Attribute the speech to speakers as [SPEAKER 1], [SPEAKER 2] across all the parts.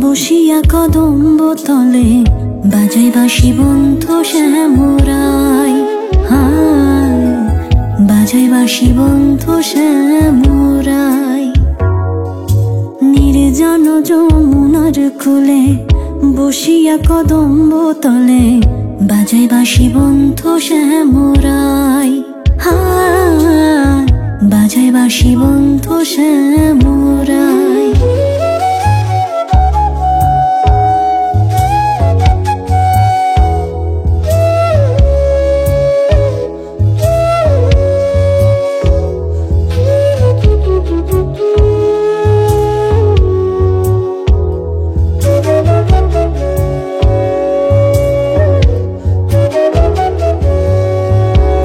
[SPEAKER 1] বসিয়া কদম্ব তলে বাজাই বাঁশি বন্ধু শ্যামরাই, হায় বাজাই বাঁশি বন্ধু শ্যামরাই। নির্জন যমুনার কূলে বসিয়া কদম্ব তলে বাজাই বাঁশি বন্ধু শ্যামরাই, হায় বাজাই বাঁশি বন্ধু শ্যামরাই।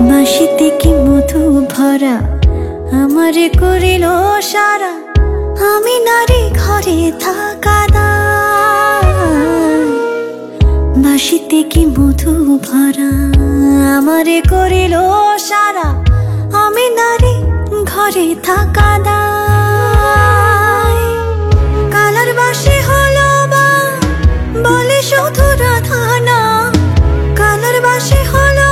[SPEAKER 1] বাঁশিতে কি মধু ভরা আমারে করিল সারা, আমি নারী ঘরে থাকা দায়। বাঁশিতে কি মধু ভরা আমারে করিল সারা, আমি নারী ঘরে থাকা দায়। কালার বাঁশি হলো বা বলে শুধু রাধা না, কালার বাঁশি হলো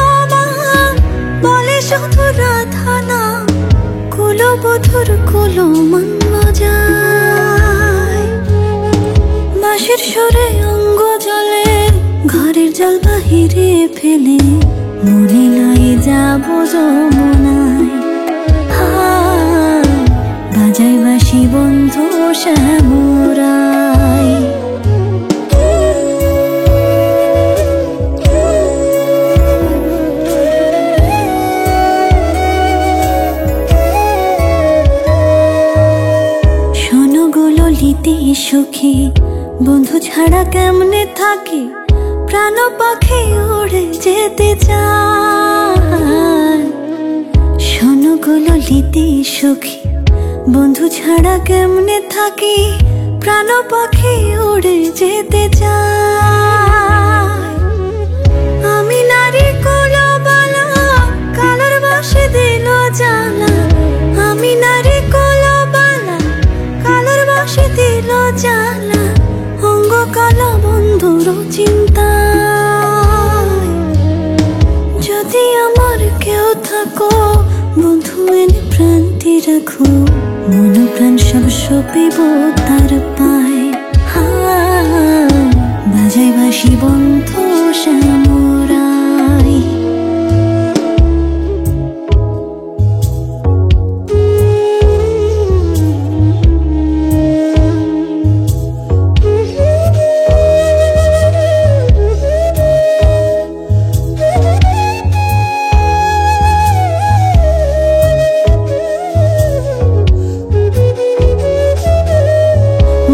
[SPEAKER 1] বলে শুধু রাধা না, কুলবধুর কুলো মন বাজায়। বাঁশির সুরে অঙ্গ জলে ঘরের জল বাহিরে ফেলে মনে লাই যাব যমুনায়, হায় বাজাই বাঁশি বন্ধু শ্যামরাই। সুখী বন্ধু ছাড়া কেমনে থাকে, প্রাণ পাখি উড়ে যেতে চায়। শোনো গো ললিতে সুখী বন্ধু ছাড়া কেমনে থাকি, প্রাণ পাখি উড়ে যেতে চায়। আমি নারী কোলবালা কালার বাঁশি দিল জ্বালা, আমি নারী কোলবালা কালার বাঁশি দিল জ্বালা। অঙ্গ কালা বন্ধুর চিন্তায় যদি আমার কেউ থাকো, বন্ধু এনে প্রান্তি রাখো, মন প্রাণ সব সপিব তার পায়, হায় বাজাই বাঁশি বন্ধু শ্যামরাই।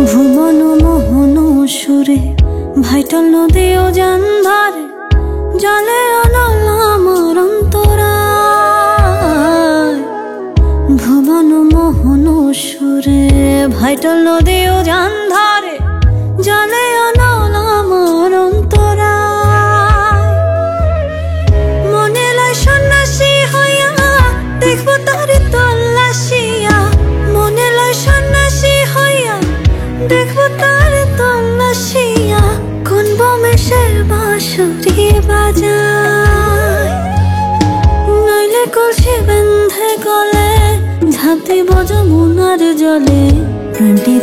[SPEAKER 1] ভুবন মোহন সুরে ভাইটাল নদী ও জানধারে জলে অনল আমার অন্তরায়। ভুবন মোহন সুরে ভাইটাল নদী ও জানধারে জলে অনল আমার অন্তরায়। মনে লাই সন্ন্যাসী হইয়া দেখবো তারে তল্লাশিয়া, মনে লাই সন্ন্যাসী হইয়া দেখবো তার তল্লাশিয়া। কোন বমেশে বাঁশরি বাজায়, নইলে কলসি বেঁধে গলে ঝাঁপ দিব যমুনার জলে। প্রাণটি